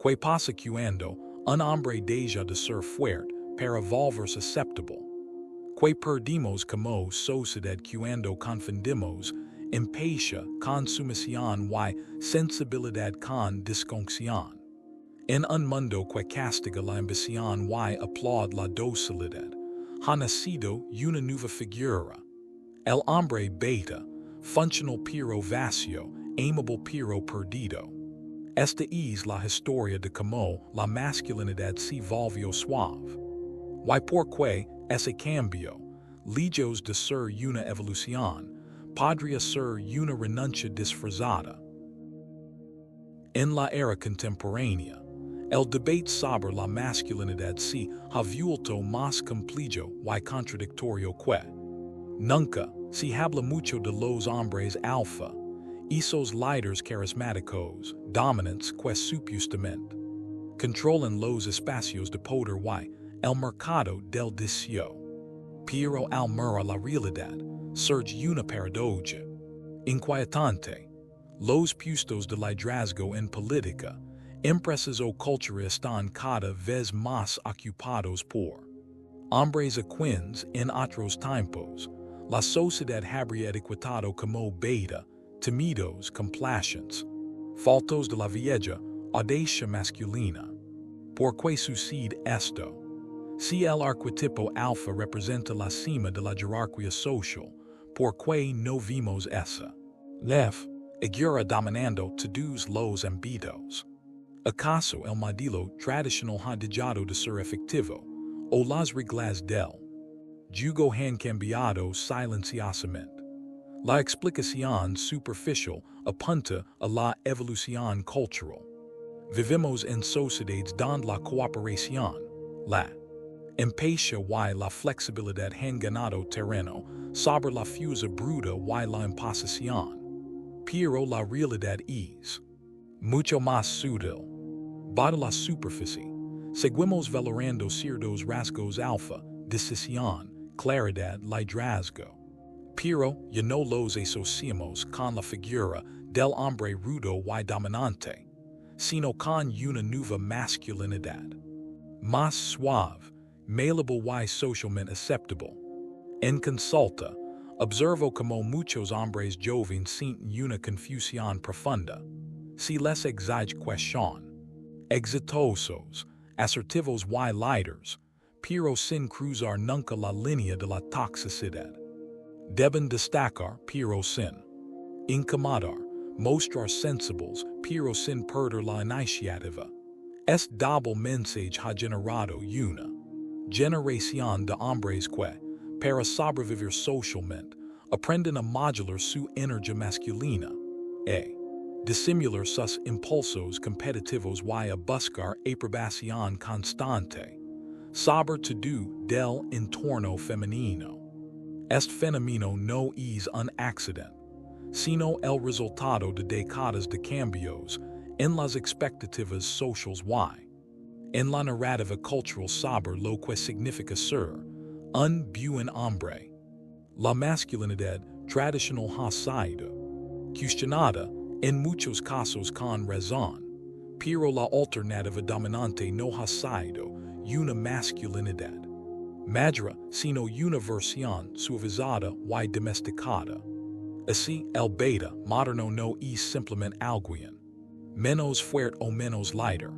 Que pasa cuando un hombre deja de ser fuerte para volver susceptible. Que perdimos como sociedad cuando confundimos impaciencia con sumisión y sensibilidad con disconción. En un mundo que castiga la ambición y aplaude la docilidad, ha nacido una nueva figura. El hombre beta, funcional pero vacío, amable pero perdido. Esta es la historia de cómo la masculinidad se volvió suave. Y porque ese cambio, lejos de ser una evolución, podría ser una renuncia disfrazada. En la era contemporánea, el debate sobre la masculinidad se ha vuelto más complejo y contradictorio que nunca. Se habla mucho de los hombres alfa, esos líderes carismáticos, dominantes que supuestamente controlan los espacios de poder y el mercado del deseo. Pero al mirar la realidad, surge una paradoja inquietante. Los puestos de liderazgo en política, empresas o cultura están cada vez más ocupados por hombres equines. En otros tiempos, la sociedad habría etiquetado como beta, tímidos, complacientes, faltos de la vieja audacia masculina. ¿Por qué sucede esto? Si el arquetipo alfa representa la cima de la jerarquía social, ¿por qué no vimos esa figura dominando todos los ámbitos? ¿Acaso el modelo tradicional ha dejado de ser efectivo, o las reglas del juego han cambiado silenciosamente? La explicación superficial apunta a la evolución cultural. Vivimos en sociedades donde la cooperación, la empatía y la flexibilidad han ganado terreno sobre la fuerza bruta y la imposición. Pero la realidad es mucho más sutil. Bajo la superficie, seguimos valorando ciertos rasgos alfa, decisión, claridad, liderazgo. Pero ya no los asociamos con la figura del hombre rudo y dominante, sino con una nueva masculinidad, más suave, malleable y socialmente aceptable. En consulta, observo como muchos hombres jóvenes sienten una confusión profunda. Si les exige cuestión, exitosos, asertivos y líderes, pero sin cruzar nunca la línea de la toxicidad. Deben destacar, pero sin incomodar, mostrar sensibles, pero sin perder la iniciativa. Este doble mensaje ha generado una generación de hombres que, para sobrevivir socialmente, aprenden a modular su energía masculina, disimular sus impulsos competitivos y a buscar aprobación constante, sobre todo del entorno femenino. Este fenómeno no es un accidente, sino el resultado de décadas de cambios en las expectativas sociales y en la narrativa cultural sobre lo que significa ser un buen hombre. La masculinidad tradicional ha sido cuestionada en muchos casos con razón, pero la alternativa dominante no ha sido una masculinidad madura, sino una versión suavizada y domesticada. Así, el beta moderno no es simplemente alguien menos fuerte o menos líder.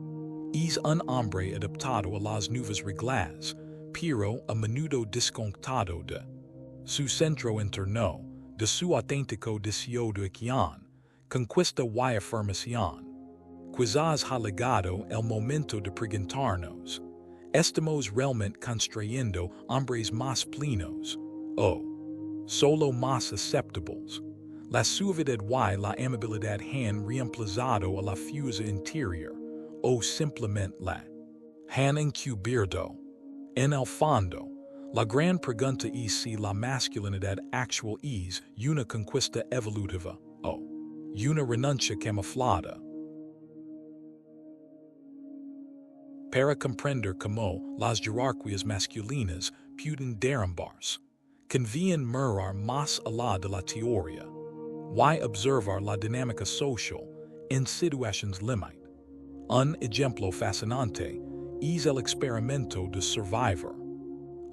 Es un hombre adaptado a las nuevas reglas, pero a menudo desconectado de su centro interno, de su auténtico deseo de acción, conquista y afirmación. Quizás ha llegado el momento de preguntarnos, ¿estamos realmente construyendo hombres más plenos, o solo más aceptables? La suavidad y la amabilidad han reemplazado a la fuerza interior, o simplemente la han encubierto. En el fondo, la gran pregunta es si la masculinidad actual es una conquista evolutiva o una renuncia camuflada. Para comprender cómo las jerarquías masculinas pueden derrumbarse, conviene mirar más allá de la teoría y observar la dinámica social en situaciones límite. Un ejemplo fascinante es el experimento de survivor.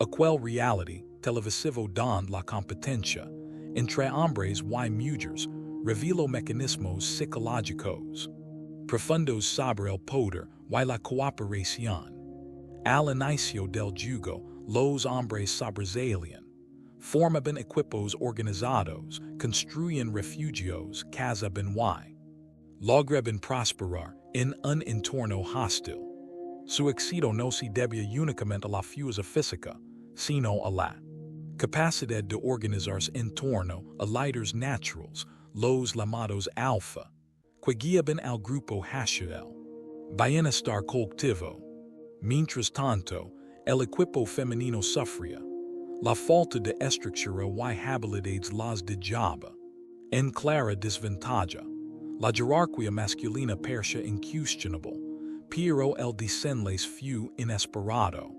Aquel reality televisivo donde la competencia entre hombres y mujeres revela mecanismos psicológicos profundos sobre el poder y la cooperación. Al inicio del juego, los hombres sobresalían, formaban equipos organizados, construían refugios, cazaban y lograban prosperar en un entorno hostil. Su éxito no se debía únicamente a la fuerza física, sino a la capacidad de organizarse en torno a líderes naturales, los llamados Alfa, que guiaban al grupo hacia el bienestar colectivo. Mientras tanto, el equipo femenino sufría la falta de estructura y habilidades las dejaba en clara desventaja. La jerarquía masculina parecía incuestionable, pero el desenlace fue inesperado.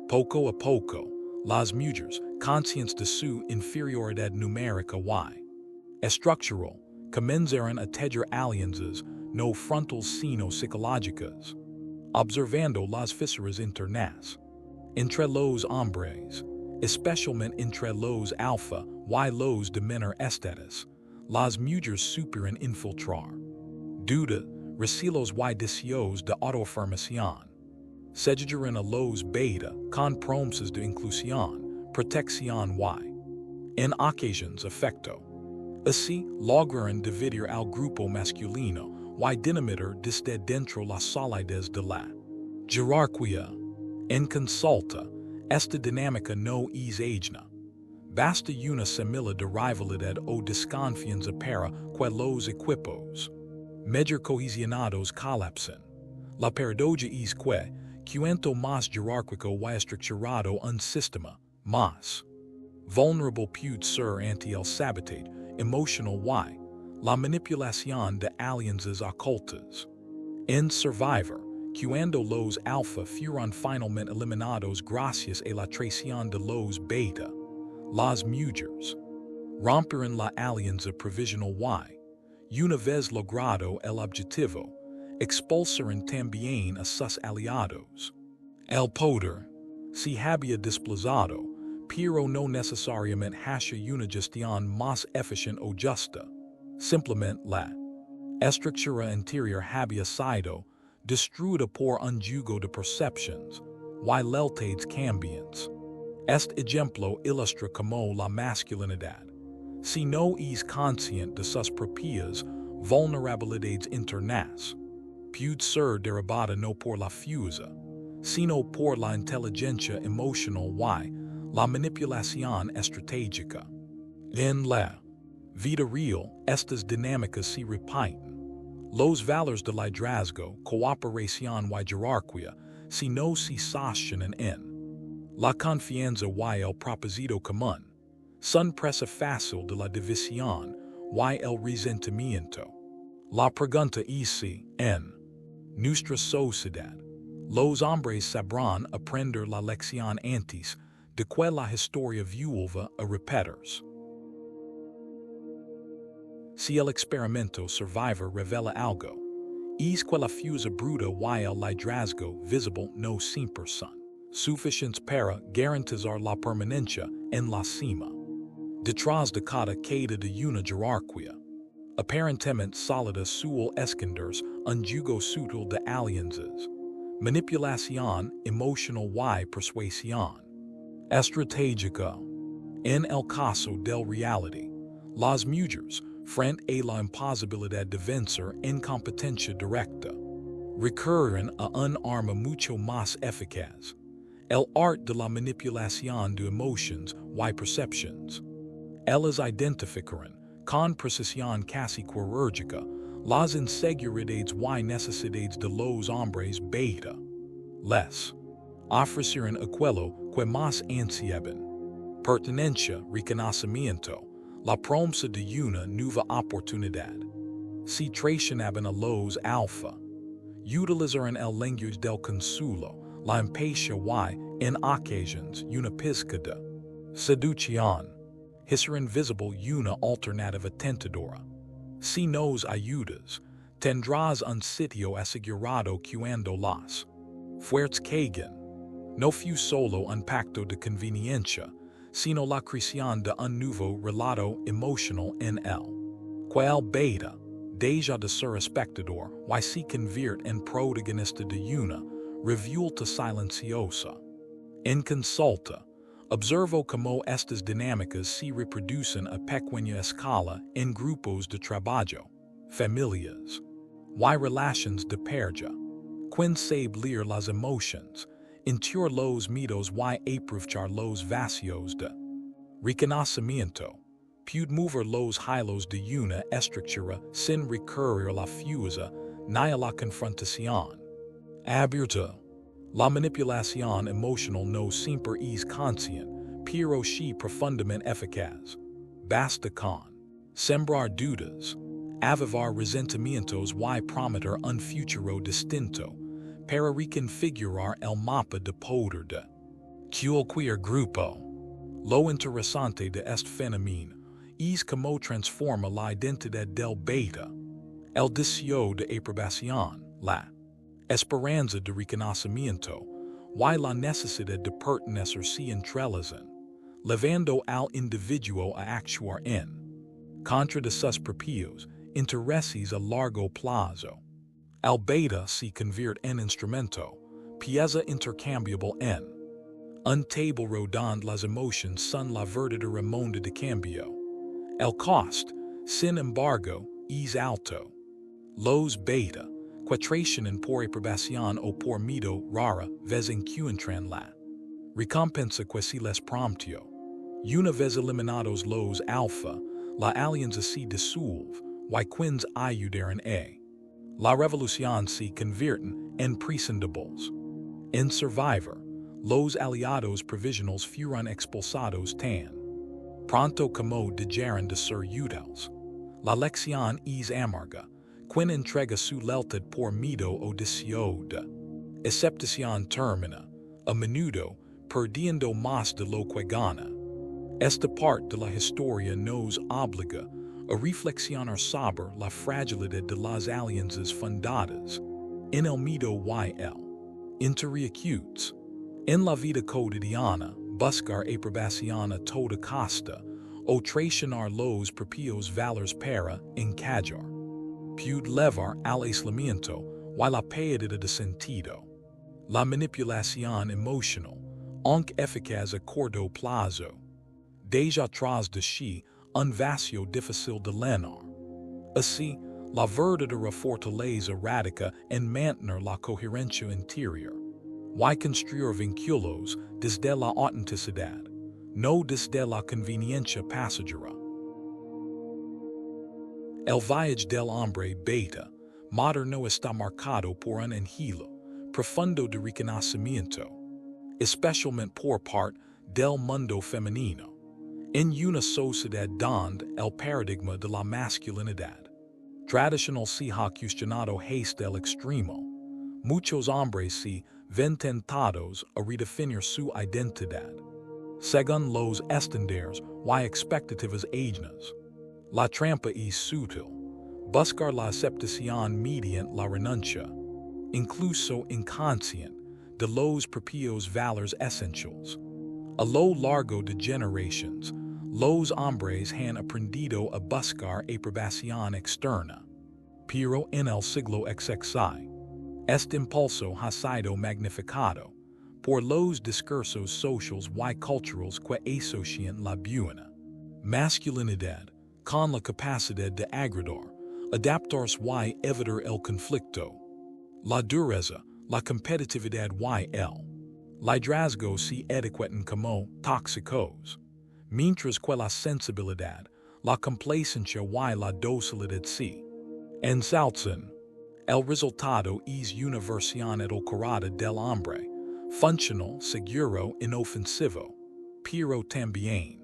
Poco a poco, las mujeres, conscientes de su inferioridad numérica y estructural, comenzaron a tejer alianzas no frontales sino psicológicas, observando las fisuras internas entre los hombres, especialmente entre los alfa y los de menor estatus. Las mujeres supieron infiltrar duda, recelos y deseos de autoafirmación. Seguirían a los beta con promesas de inclusión, protección y, en ocasiones, afecto. Así, lograron dividir al grupo masculino y dinamitar desde dentro las solidez de la jerarquía. En consulta, esta dinámica no es ajena. Basta una semilla de rivalidad o desconfianza para que los equipos mejor cohesionados colapsen. La paradoja es que, cuanto más jerárquico y estructurado un sistema, más vulnerable puede ser ante el sabotaje emocional y la manipulación de alianzas ocultas. En Survivor, cuando los alfa fueron finalmente eliminados gracias a la traición de los beta, las mujeres rompieron la alianza provisional y, una vez logrado el objetivo, expulsaron también a sus aliados. El poder se había desplazado, pero no necesariamente hacia una gestión más eficiente o justa. Simplemente la estructura interior había sido destruida por un juego de percepciones y lealtades cambiantes. Este ejemplo ilustra cómo la masculinidad, si no es consciente de sus propias vulnerabilidades internas, puede ser derribada no por la fuerza, sino por la inteligencia emocional y la manipulación estratégica. En la vida real, estas dinámicas se repiten. Los valores de liderazgo, cooperación y jerarquía, si no se sostienen en la confianza y el propósito común, son presa fácil de la división y el resentimiento. La pregunta es si, en nuestra sociedad, los hombres sabrán aprender la lección antes de que la historia vuelva a repetirse. Si el experimento Survivor revela algo, es que la fuerza bruta y el liderazgo visible no siempre son suficientes para garantizar la permanencia en la cima. Detrás de cada caída de una jerarquía, aparentemente sólida suele esconderse un juego sutil de alianzas, manipulación emocional y persuasión estratégica. En el caso del reality, las mujeres, frente a la imposibilidad de vencer en competencia directa, recurren a un arma mucho más eficaz, el arte de la manipulación de emociones y percepciones. Ellas identificarán, con precisión casi quirúrgica, las inseguridades y necesidades de los hombres beta. Les ofrecerán aquello que más ansiaban: pertenencia, reconocimiento, la promesa de una nueva oportunidad. Si traicionaban a los alfa, utilizarán el lenguaje del consuelo, la impaciencia y, en ocasiones, una pizca de seducción. Hicieron visible una alternativa tentadora. Si nos ayudas, Tendrás un sitio asegurado cuando las fuerzas caigan. No fue solo un pacto de conveniencia, sino la creación de un nuevo relato emocional en él. Cual beta, deja de ser espectador, y se convierte en protagonista de una revuelta silenciosa. En consulta, observo cómo estas dinámicas se reproducen a pequeña escala en grupos de trabajo, familias, y relaciones de pareja. Quien sabe leer las emociones, intuir los miedos y aprovechar los vacíos de reconocimiento, puede mover los hilos de una estructura sin recurrir a la fuerza ni a la confrontación. Abierta. La manipulación emocional no siempre es consciente, pero sí profundamente eficaz. Basta con sembrar dudas, avivar resentimientos y prometer un futuro distinto, para reconfigurar el mapa de poder de cualquier grupo. Lo interesante de este fenómeno es cómo transforma la identidad del beta, el deseo de aprobación, la esperanza de reconocimiento, y la necesidad de pertenecer se entrelazan, llevando al individuo a actuar en contra de sus propios intereses a largo plazo. El beta se convierte en instrumento, pieza intercambiable en un table rodando. Las emociones son la verdadera moneda de cambio. El cost, sin embargo, es alto. Los beta, quatracionan por aprobación o por miedo rara vez encuentran la recompensa que se les prometió. Una vez eliminados los alfa, la alianza se disuelve, y quienes ayudaron a la revolución se convierten en prescindibles. En Survivor, los aliados provisionales fueron expulsados tan pronto como dejaron de ser útiles. La lección es amarga. Quien entrega su lealtad por miedo o deseo de aceptación termina, a menudo, perdiendo más de lo que gana. Esta parte de la historia nos obliga a reflexionar sobre la fragilidad de las alianzas fundadas en el miedo y el interreacutes. En la vida cotidiana, buscar aprobación a toda costa o traicionar los propios valores para encajar puede llevar al aislamiento y la pérdida de sentido. La manipulación emocional, aunque eficaz a corto plazo, deja atrás de sí un vacío difícil de llenar. Así, la verdadera fortaleza radica en mantener la coherencia interior y construir vínculos desde la autenticidad, no desde la conveniencia pasajera. El viaje del hombre beta moderno está marcado por un anhelo profundo de reconocimiento, especialmente por parte del mundo femenino, en una sociedad donde el paradigma de la masculinidad tradicional se ha cuestionado hasta el extremo. Muchos hombres se ven tentados a redefinir su identidad según los estándares y expectativas ajenas. La trampa es sutil. Buscar la aceptación mediante la renuncia, incluso inconsciente, de los propios valores esenciales. A lo largo de generaciones, los hombres han aprendido a buscar aprobación externa. Pero en el siglo XXI, este impulso ha sido magnificado por los discursos sociales y culturales que asocian la buena masculinidad con la capacidad de agradar, adaptarse y evitar el conflicto. La dureza, la competitividad y el liderazgo se etiquetan como tóxicos, mientras que la sensibilidad, la complacencia y la docilidad se ensalzan. El resultado es una versión edulcorada del hombre, funcional, seguro, inofensivo, pero también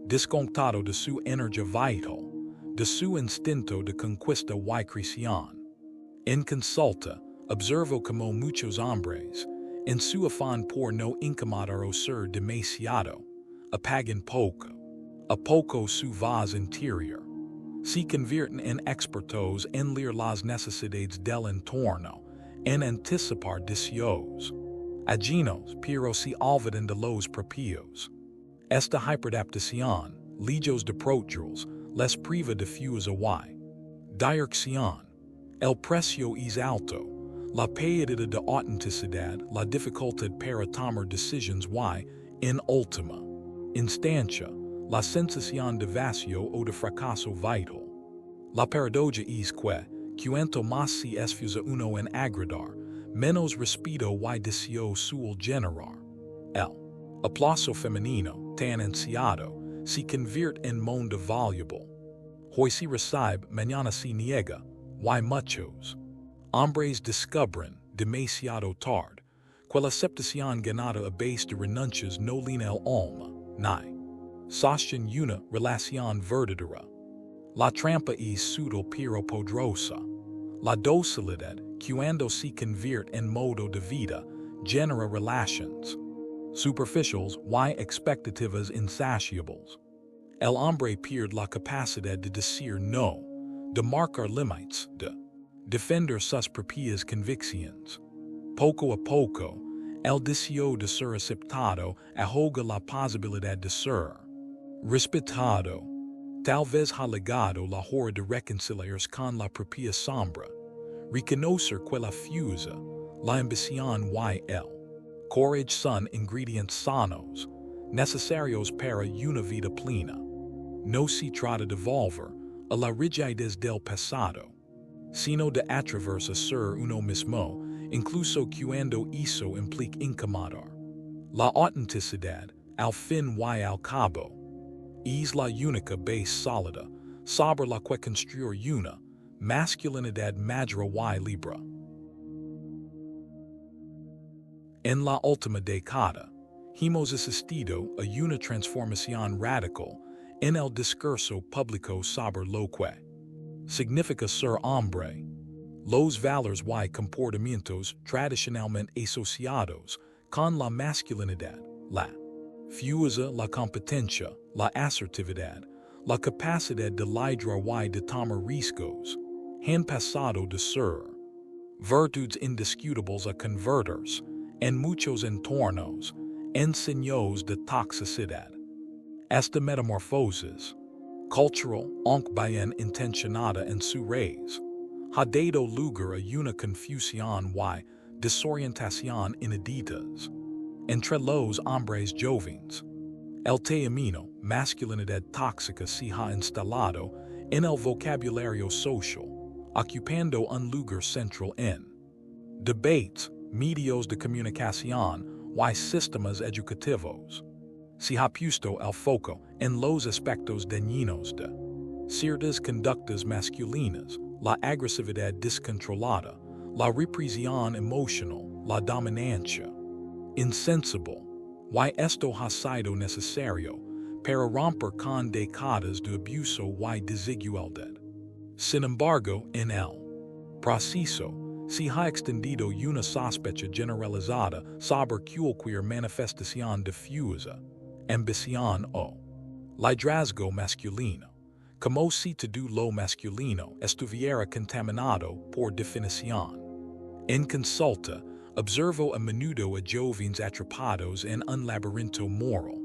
desconectado de su energía vital, de su instinto de conquista y creación. En consulta, observo como muchos hombres, en su afán por no incomodar o ser demasiado, apagan poco a poco su voz interior. si convierten en expertos en leer las necesidades del entorno, en anticipar deseos ajenos, pero si olvidan de los propios. Esta hyperadaptación, lejos de protegerlos, les priva de fusa y dirección. El precio es alto. La pérdida de autenticidad, la dificultad para tomar decisiones y, en última instancia, la sensación de vacío o de fracaso vital. La paradoja es que, cuanto más se esfuerza uno en agradar, menos respeto y deseo suele generar. El aplauso femenino, tan ansiado, se convierte en mundo voluble. Hoy se recibe, mañana se niega, y muchos hombres descubren, demasiado tarde, que la aceptación ganada a base de renuncias no llena el alma, ni sostiene una relación verdadera. La trampa es sutil pero poderosa. La docilidad, cuando se convierte en modo de vida, genera relaciones superficiales y expectativas insaciables. El hombre pierde la capacidad de decir no, de marcar límites, de defender sus propias convicciones. Poco a poco, el deseo de ser aceptado ahoga la posibilidad de ser respetado. Tal vez ha llegado la hora de reconciliarse con la propia sombra, reconocer que la fusa, la ambición y el courage son ingredientes sanos, necesarios para una vida plena. No se trata de volver a la rigidez del pasado, sino de atreverse a ser uno mismo, incluso cuando eso implica incomodar. La autenticidad, al fin y al cabo, es la única base sólida sobre la que construir una masculinidad madura y libre. En la última década, hemos asistido a una transformación radical en el discurso público sobre lo que significa ser hombre. Los valores y comportamientos tradicionalmente asociados con la masculinidad, la fuerza, la competencia, la asertividad, la capacidad de liderar y de tomar riesgos, han pasado de ser virtudes indiscutibles a convertirse, en muchos entornos, en signos de toxicidad. Esta metamorfosis cultural, aunque bien intencionada en su raíz, ha dado lugar a una confusión y desorientación inéditas entre los hombres jóvenes. El término masculinidad tóxica se ha instalado en el vocabulario social, ocupando un lugar central en debates, medios de comunicación y sistemas educativos. Se ha puesto el foco en los aspectos dañinos de ciertas conductas masculinas, la agresividad descontrolada, la represión emocional, la dominancia insensible, y esto ha sido necesario para romper con décadas de abuso y desigualdad. Sin embargo, en el proceso, se ha extendido una sospecha generalizada sobre cualquier manifestación de fuerza, ambición o liderazgo masculino, como si todo lo masculino estuviera contaminado por definición. En consulta, observo a menudo a jóvenes atrapados en un laberinto moral.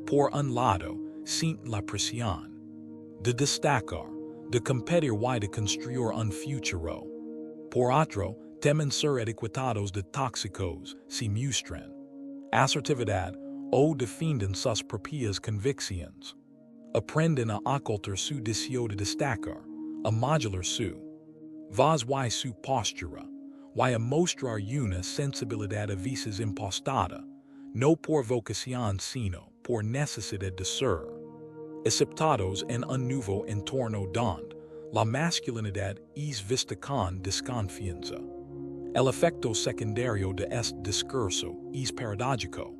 Por un lado, sienten la presión de destacar, de competir y de construir un futuro. Por otro, temen ser etiquetados de tóxicos si muestran asertividad o defienden sus propias convicciones. Aprenden a ocultar su deseo de destacar, a modular su voz y su postura, y a mostrar una sensibilidad a veces impostada, no por vocación sino por necesidad de ser aceptados en un nuevo entorno donde la masculinidad es vista con desconfianza. El efecto secundario de este discurso es paradójico.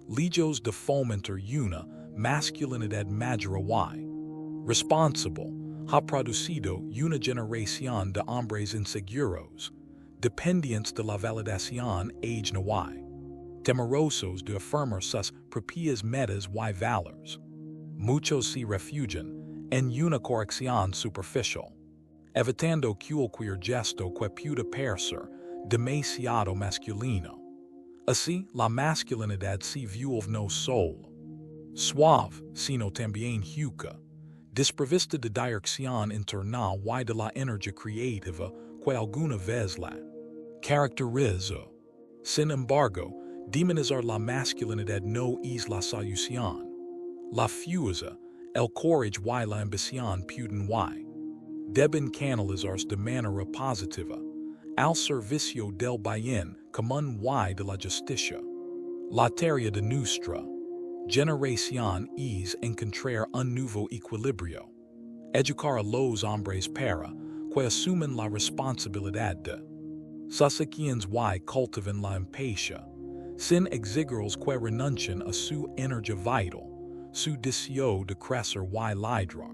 Lejos de fomentar una masculinidad madura y responsable, ha producido una generación de hombres inseguros, dependientes de la validación ajena y temerosos de afirmar sus propias metas y valores. Muchos se refugian en una corrección superficial, evitando cualquier gesto que pueda parecer demasiado masculino. Así, la masculinidad se vuelve no solo suave, sino también hueca, desprovista de dirección internal y de la energía creativa que alguna vez la caracterizó. Sin embargo, demonizar la masculinidad no es la solución. La fuerza, el courage y la ambición pueden y deben canalizarse de manera positiva al servicio del bien común y de la justicia. La tarea de nuestra generación es encontrar un nuevo equilibrio, educar a los hombres para que asumen la responsabilidad de sus acciones y cultiven la empatía, sin exigirles que renuncien a su energía vital, su deseo de crecer y liderar.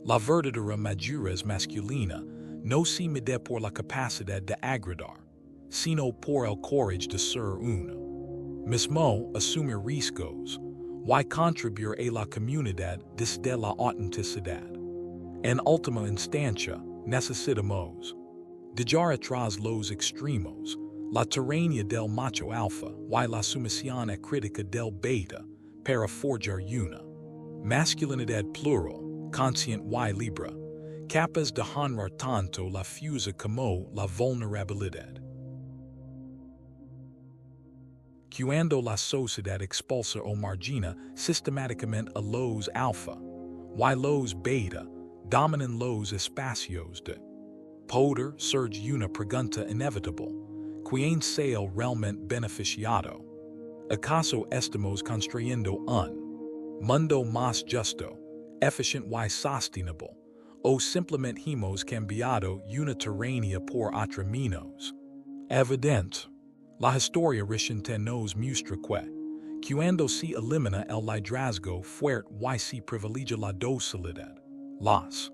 La verdadera madurez masculina no se mide por la capacidad de agradar, sino por el courage de ser uno mismo, asumir riesgos y contribuir a la comunidad desde la autenticidad. En última instancia, necesitamos dejar atrás los extremos, la tiranía del macho alfa y la sumisión acrítica del beta para forjar una masculinidad plural, consciente y libre, capaz de honrar tanto la fuerza como la vulnerabilidad. Cuando la sociedad expulsa o margina sistemáticamente a los alfa y los beta, dominan los espacios de poder, surge una pregunta inevitable: ¿quién sea realmente beneficiado? ¿Acaso estamos construyendo un mundo más justo, eficiente y sostenible, o simplemente hemos cambiado una tiranía por otra menos evidente? La historia reciente nos muestra que, cuando se elimina el liderazgo fuerte y se privilegia la docilidad, las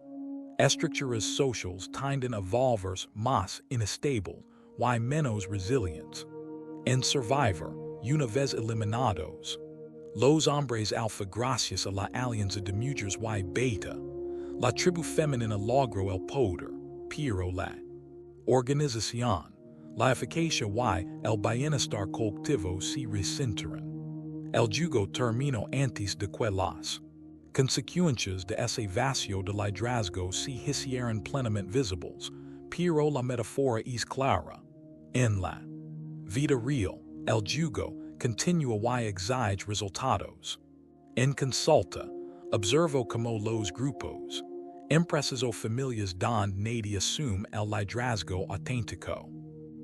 estructuras sociales tienden a volverse más inestables y menos resilientes. En Survivor, una vez eliminados los hombres alfa gracias a la alianza de mujeres y beta, la tribu femenina logró el poder, pero la organización, la eficacia y el bienestar colectivo se resintieron. El yugo terminó antes de que las consecuencias de ese vacío de liderazgo se hicieran plenamente visibles, pero la metáfora es clara. En la vida real, el yugo continúa y exige resultados. En consulta, observo cómo los grupos, empresas o familias donde nadie asume el liderazgo auténtico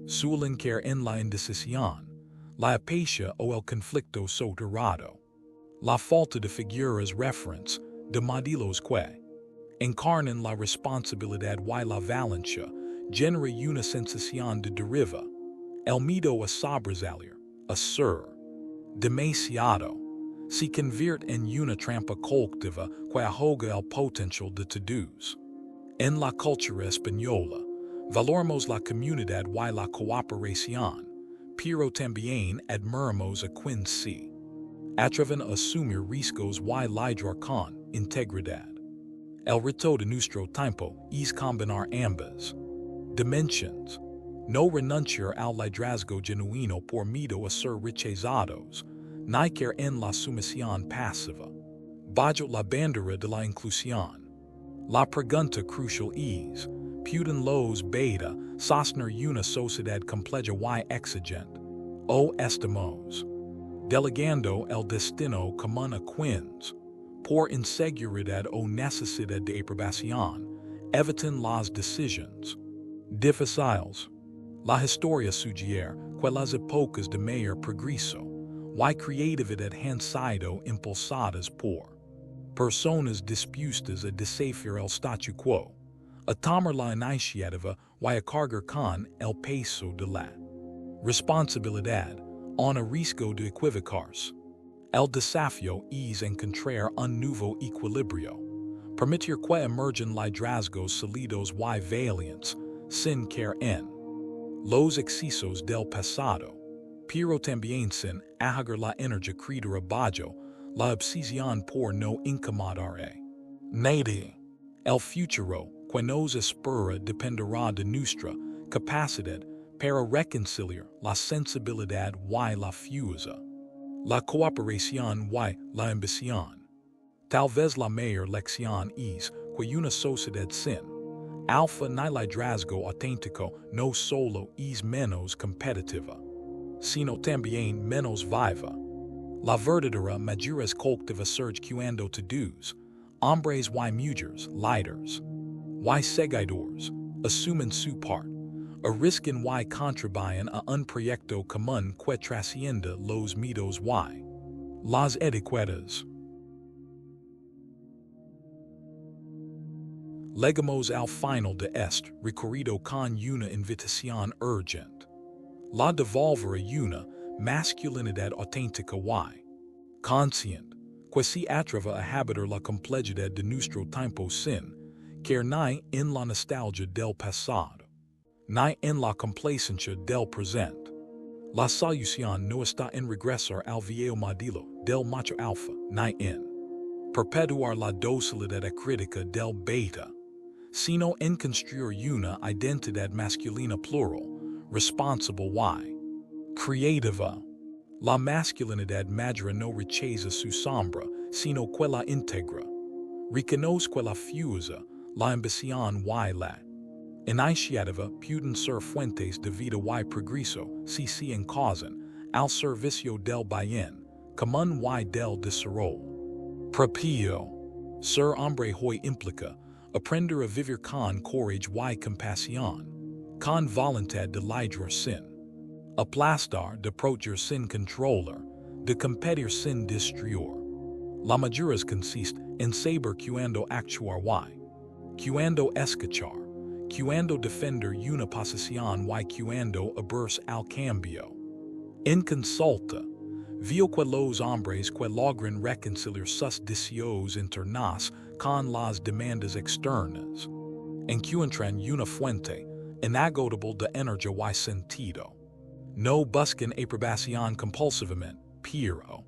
suelen caer en la indecisión, la apatía o el conflicto soterrado. La falta de figuras referentes, de modelos que encarnan la responsabilidad y la valencia, genera una sensación de deriva. El miedo a sobresalir, a ser demasiado, se convierte en una trampa colectiva que ahoga el potencial de todos. En la cultura española, valoramos la comunidad y la cooperación, pero también admiramos a quienes se atreven a asumir riesgos y liderar con integridad. El reto de nuestro tiempo es combinar ambas dimensiones, no renunciar al liderazgo genuino por miedo a ser rechazados, ni caer en la sumisión pasiva. Bajo la bandera de la inclusión, la pregunta crucial es: ¿pueden los beta sostener una sociedad compleja y exigente? ¿O estamos delegando el destino común a quienes, por inseguridad o necesidad de aprobación, evitan las decisiones difíciles? La historia sugiere que las épocas de mayor progreso y creatividad han sido impulsadas por personas dispuestas a desafiar el statu quo, a tomar la iniciativa y a cargar con el peso de la responsabilidad, on a riesgo de equivocarse. El desafío es encontrar un nuevo equilibrio, permitir que emerjan liderazgos sólidos y valientes, sin caer en los excesos del pasado, pero también sin ahogar la energía creadora bajo la obsesión por no incomodar a Nadie, el futuro, que nos espera dependerá de nuestra capacidad para reconciliar la sensibilidad y la fuerza, la cooperación y la ambición. Tal vez la mayor lección es que una sociedad sin Alfa ni liderazgo auténtico no solo es menos competitiva, sino también menos viva. La verdadera madurez colectiva surge cuando todos, hombres y mujeres, líderes y seguidores, asumen su parte, arriscan y contribuyen a un proyecto común que trasciende los mitos y las etiquetas. Llegamos al final de este recorrido con una invitación urgente. La devolver a una masculinidad auténtica y consciente, que se atreve a habitar la complejidad de nuestro tiempo sin caer ni en la nostalgia del pasado, ni en la complacencia del presente. La solución no está en regresar al viejo modelo del macho alfa, ni en perpetuar la docilidad crítica del beta, sino en construir una identidad masculina plural, responsable y creativa. La masculinidad madura no rechaza su sombra, sino que la integra. Reconoce que la fuerza, la ambición y la iniciativa pueden ser fuentes de vida y progreso si se encauzan al servicio del bien común y del desarrollo propio. Ser hombre hoy implica aprender a vivir con courage y compasión, con voluntad de liderar sin aplastar, de proteger sin controlar, de competir sin destruir. La madurez consiste en saber cuando actuar y cuando escuchar, cuando defender una posición y cuando abrirse al cambio. En consulta, vio que los hombres que logran reconciliar sus deseos internos con las demandas externas encuentran una fuente inagotable de energía y sentido. No buscan aprobación compulsivamente, pero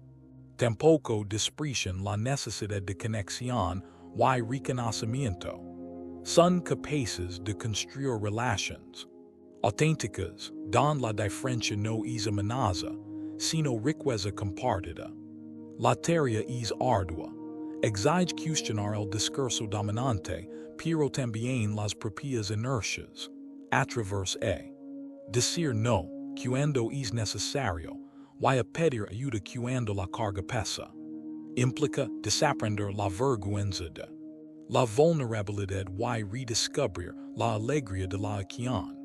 tampoco desprecian la necesidad de conexión y reconocimiento. Son capaces de construir relaciones auténticas donde la diferencia no es amenaza, sino riqueza compartida. La tarea es ardua, exige cuestionar el discurso dominante, pero también las propias inercias, através a decir no cuando es necesario y a pedir ayuda cuando la carga pesa. Implica desaprender la vergüenza de la vulnerabilidad y redescubrir la alegría de la acción.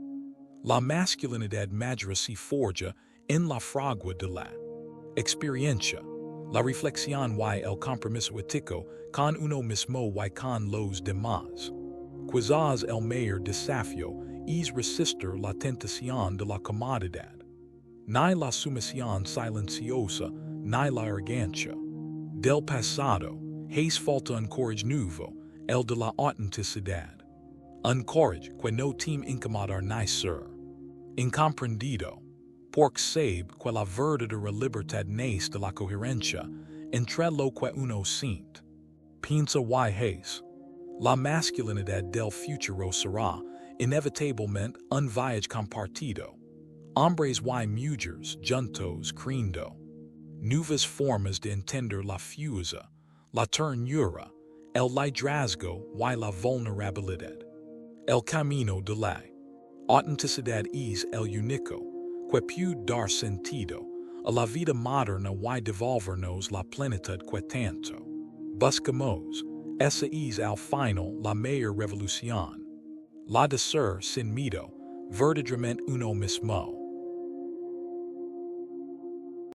La masculinidad madura se forja en la fragua de la experiencia, la reflexión y el compromiso ético con uno mismo y con los demás. Quizás el mayor desafío es resistir la tentación de la comodidad, ni la sumisión silenciosa, ni la arrogancia del pasado. Hace falta un courage nuevo, el de la autenticidad. Un courage que no teme incomodar ni ser incomprendido, porque sabe que la verdadera libertad nace de la coherencia entre lo que uno siente, piensa y hace. La masculinidad del futuro será inevitablemente un viaje compartido. Hombres y mujeres juntos creando nuevas formas de entender la fuerza, la ternura, el liderazgo y la vulnerabilidad. El camino de la autenticidad es el único que puede dar sentido a la vida moderna y devolvernos la plenitud que tanto buscamos. Esa es al final la mayor revolución, la de ser sin miedo, verdaderamente uno mismo.